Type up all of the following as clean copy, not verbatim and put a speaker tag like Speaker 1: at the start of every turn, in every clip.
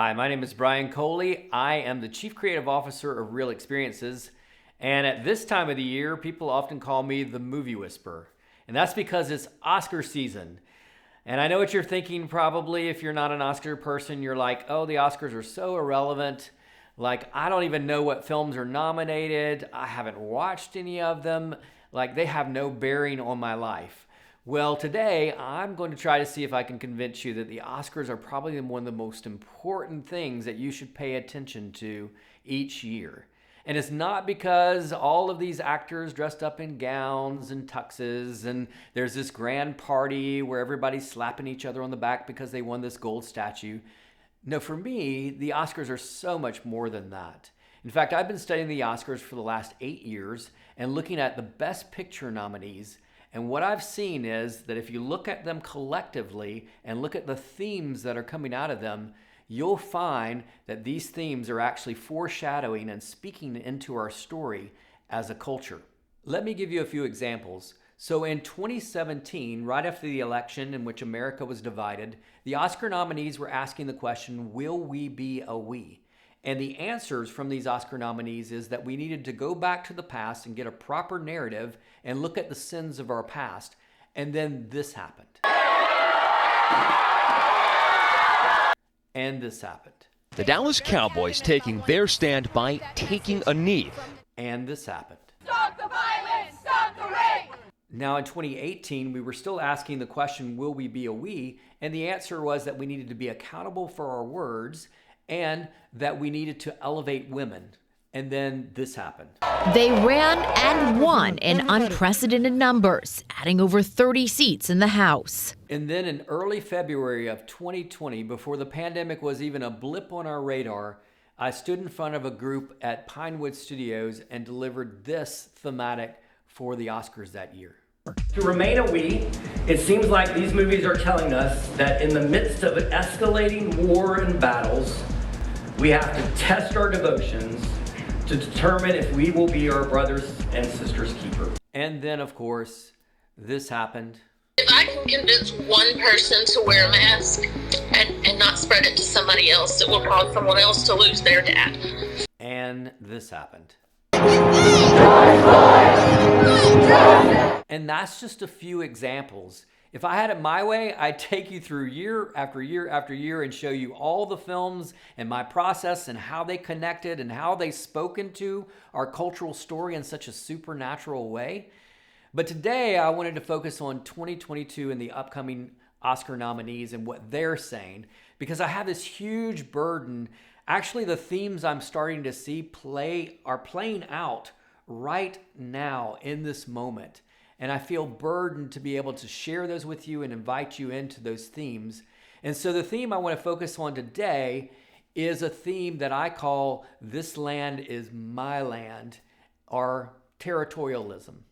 Speaker 1: Hi, my name is Bryan Coley. I am the Chief Creative Officer of Real Experiences. And at this time of the year, people often call me the Movie Whisperer. And that's because it's Oscar season. And I know what you're thinking probably. If you're not an Oscar person, you're like, oh, the Oscars are so irrelevant. Like, I don't even know what films are nominated. I haven't watched any of them. Like, they have no bearing on my life. Well, today I'm going to try to see if I can convince you that the Oscars are probably one of the most important things that you should pay attention to each year. And it's not because all of these actors dressed up in gowns and tuxes and there's this grand party where everybody's slapping each other on the back because they won this gold statue. No, for me, the Oscars are so much more than that. In fact, I've been studying the Oscars for the last 8 years and looking at the Best Picture nominees. And what I've seen is that if you look at them collectively and look at the themes that are coming out of them, you'll find that these themes are actually foreshadowing and speaking into our story as a culture. Let me give you a few examples. So in 2017, right after the election in which America was divided, the Oscar nominees were asking the question, will we be a we? And the answers from these Oscar nominees is that we needed to go back to the past and get a proper narrative and look at the sins of our past. And then this happened. And this happened.
Speaker 2: The Dallas Cowboys taking their stand by taking a knee.
Speaker 1: And this happened.
Speaker 3: Stop the violence! Stop the rape!
Speaker 1: Now in 2018, we were still asking the question, will we be a we? And the answer was that we needed to be accountable for our words and that we needed to elevate women. And then this happened.
Speaker 4: They ran and won in unprecedented numbers, adding over 30 seats in the House.
Speaker 1: And then in early February of 2020, before the pandemic was even a blip on our radar, I stood in front of a group at Pinewood Studios and delivered this thematic for the Oscars that year.
Speaker 5: To remain a we, it seems like these movies are telling us that in the midst of escalating war and battles, we have to test our devotions to determine if we will be our brothers and sisters' keeper.
Speaker 1: And then, of course, this happened.
Speaker 6: If I can convince one person to wear a mask and not spread it to somebody else, it will cause someone else to lose their dad.
Speaker 1: And this happened. And that's just a few examples. If I had it my way, I'd take you through year after year after year and show you all the films and my process and how they connected and how they spoke into our cultural story in such a supernatural way. But today I wanted to focus on 2022 and the upcoming Oscar nominees and what they're saying, because I have this huge burden. Actually, the themes I'm starting to see are playing out right now in this moment. And I feel burdened to be able to share those with you and invite you into those themes. And so the theme I want to focus on today is a theme that I call "This Land is My Land," or territorialism.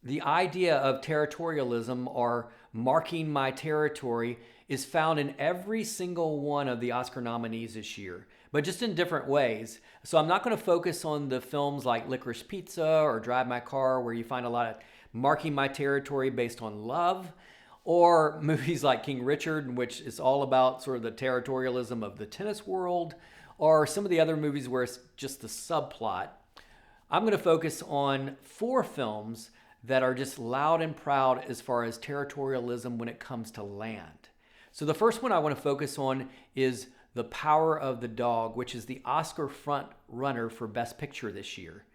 Speaker 1: The idea of territorialism, or marking my territory, is found in every single one of the Oscar nominees this year, but just in different ways. So I'm not going to focus on the films like Licorice Pizza or Drive My Car, where you find a lot of marking my territory based on love, or movies like King Richard, which is all about sort of the territorialism of the tennis world, or some of the other movies where it's just the subplot. I'm going to focus on 4 films that are just loud and proud as far as territorialism when it comes to land. So the first one I want to focus on is The Power of the Dog, which is the Oscar front runner for Best Picture this year.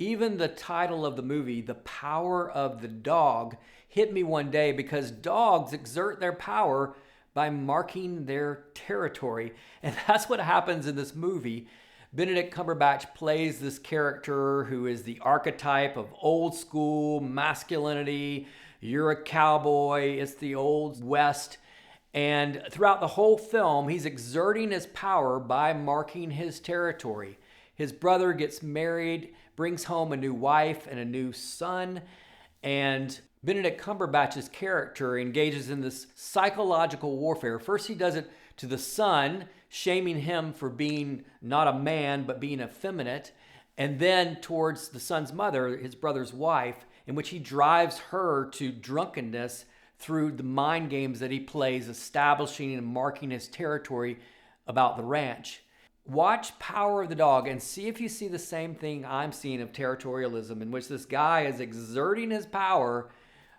Speaker 1: Even the title of the movie, The Power of the Dog, hit me one day because dogs exert their power by marking their territory. And that's what happens in this movie. Benedict Cumberbatch plays this character who is the archetype of old school masculinity. You're a cowboy. It's the old West. And throughout the whole film, he's exerting his power by marking his territory. His brother gets married, brings home a new wife and a new son, and Benedict Cumberbatch's character engages in this psychological warfare. First, he does it to the son, shaming him for being not a man, but being effeminate, and then towards the son's mother, his brother's wife, in which he drives her to drunkenness through the mind games that he plays, establishing and marking his territory about the ranch. Watch Power of the Dog and see if you see the same thing I'm seeing of territorialism, in which this guy is exerting his power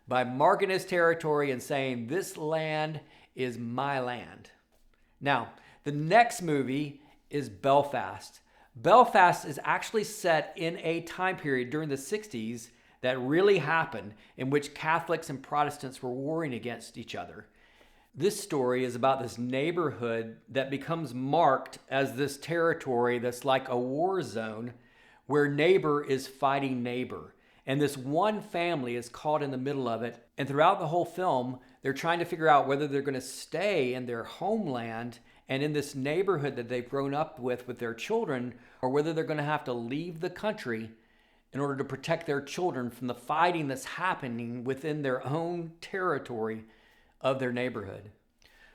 Speaker 1: by marking his territory and saying, this land is my land. Now, the next movie is Belfast. Belfast is actually set in a time period during the 60s that really happened, in which Catholics and Protestants were warring against each other. This story is about this neighborhood that becomes marked as this territory that's like a war zone where neighbor is fighting neighbor. And this one family is caught in the middle of it. And throughout the whole film, they're trying to figure out whether they're going to stay in their homeland and in this neighborhood that they've grown up with their children, or whether they're going to have to leave the country in order to protect their children from the fighting that's happening within their own territory of their neighborhood.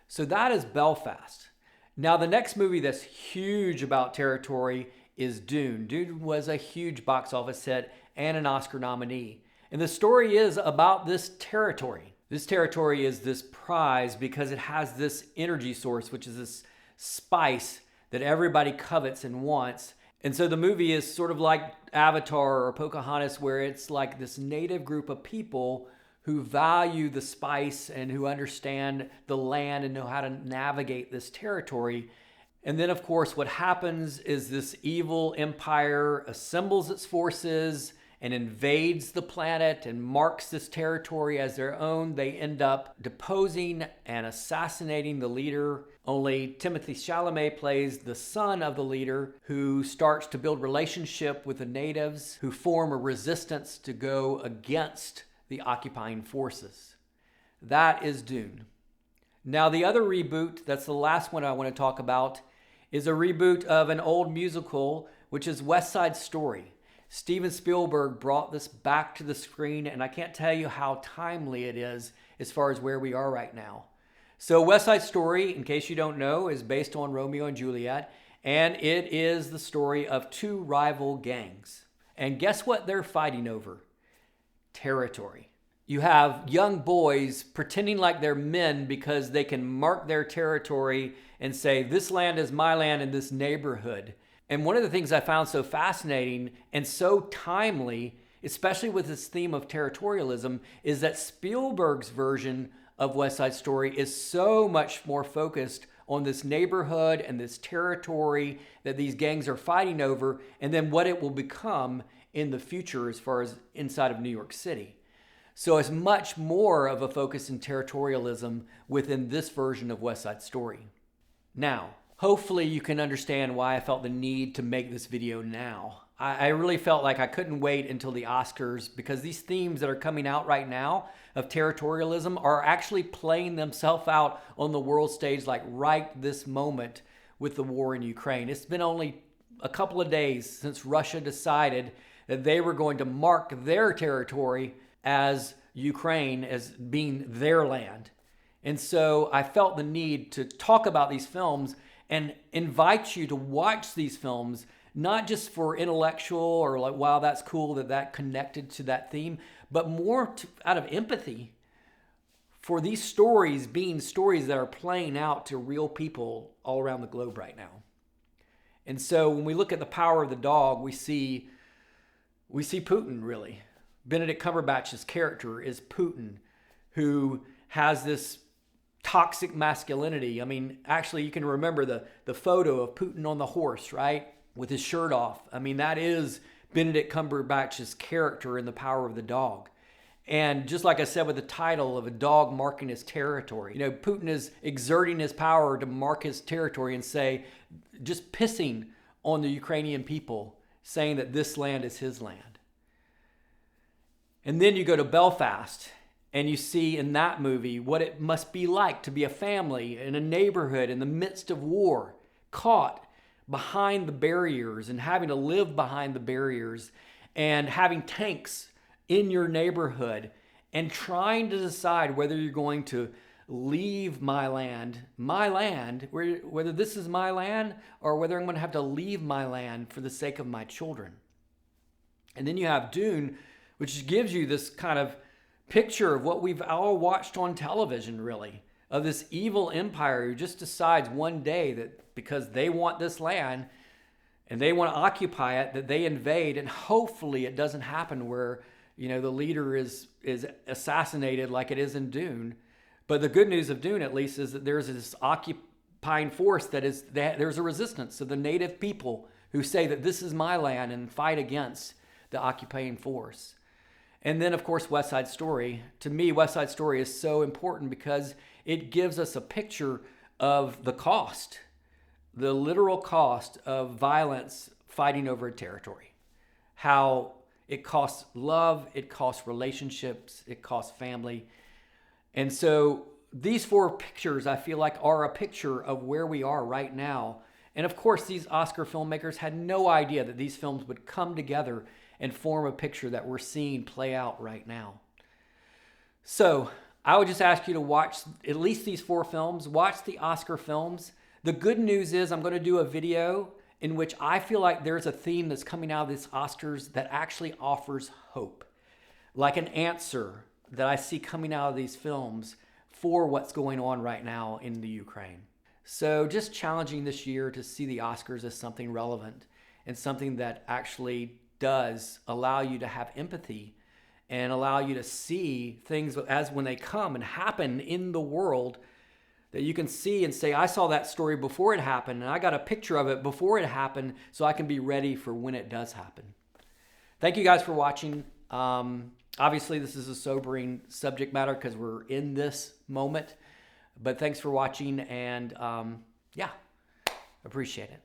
Speaker 1: So that is Belfast. Now, the next movie that's huge about territory is Dune. Dune was a huge box office hit and an Oscar nominee. And the story is about this territory. This territory is this prize because it has this energy source, which is this spice that everybody covets and wants. And so the movie is sort of like Avatar or Pocahontas, where it's like this native group of people who value the spice and who understand the land and know how to navigate this territory. And then, of course, what happens is this evil empire assembles its forces and invades the planet and marks this territory as their own. They end up deposing and assassinating the leader. Only Timothée Chalamet plays the son of the leader, who starts to build relationship with the natives who form a resistance to go against the occupying forces. That is Dune. Now, the other reboot, that's the last one I want to talk about, is a reboot of an old musical, which is West Side Story. Steven Spielberg brought this back to the screen, and I can't tell you how timely it is as far as where we are right now. So West Side Story, in case you don't know, is based on Romeo and Juliet, and it is the story of two rival gangs. And guess what they're fighting over? Territory. You have young boys pretending like they're men because they can mark their territory and say, this land is my land in this neighborhood. And one of the things I found so fascinating and so timely, especially with this theme of territorialism, is that Spielberg's version of West Side Story is so much more focused on this neighborhood and this territory that these gangs are fighting over, and then what it will become in the future as far as inside of New York City. So it's much more of a focus in territorialism within this version of West Side Story. Now, hopefully you can understand why I felt the need to make this video now. I really felt like I couldn't wait until the Oscars, because these themes that are coming out right now of territorialism are actually playing themselves out on the world stage, like right this moment with the war in Ukraine. It's been only a couple of days since Russia decided that they were going to mark their territory as Ukraine as being their land. And so I felt the need to talk about these films and invite you to watch these films, not just for intellectual or like, wow, that's cool that connected to that theme, but more out of empathy for these stories being stories that are playing out to real people all around the globe right now. And so when we look at the Power of the Dog, we see Putin, really. Benedict Cumberbatch's character is Putin, who has this toxic masculinity. I mean, actually, you can remember the photo of Putin on the horse, right? With his shirt off. I mean, that is Benedict Cumberbatch's character in The Power of the Dog. And just like I said with the title of a dog marking his territory, Putin is exerting his power to mark his territory and say, just pissing on the Ukrainian people, saying that this land is his land. And then you go to Belfast, and you see in that movie what it must be like to be a family in a neighborhood in the midst of war, caught behind the barriers and having to live behind the barriers and having tanks in your neighborhood and trying to decide whether you're going to leave my land, whether this is my land or whether I'm going to have to leave my land for the sake of my children. And then you have Dune, which gives you this kind of picture of what we've all watched on television, really, of this evil empire who just decides one day that because they want this land and they want to occupy it, that they invade, and hopefully it doesn't happen where, you know, the leader is assassinated like it is in Dune. But the good news of Dune, at least, is that there's this occupying force there's a resistance of the native people who say that this is my land and fight against the occupying force. And then, of course, West Side Story. To me, West Side Story is so important because it gives us a picture of the cost, the literal cost of violence fighting over a territory. How it costs love, it costs relationships, it costs family. And so these 4 pictures, I feel like, are a picture of where we are right now. And of course, these Oscar filmmakers had no idea that these films would come together and form a picture that we're seeing play out right now. So I would just ask you to watch at least these 4 films, watch the Oscar films. The good news is I'm going to do a video in which I feel like there's a theme that's coming out of these Oscars that actually offers hope, like an answer that I see coming out of these films for what's going on right now in the Ukraine. So just challenging this year to see the Oscars as something relevant and something that actually does allow you to have empathy and allow you to see things as when they come and happen in the world, that you can see and say, I saw that story before it happened, and I got a picture of it before it happened, so I can be ready for when it does happen. Thank you guys for watching. Obviously, this is a sobering subject matter because we're in this moment, but thanks for watching, and yeah, appreciate it.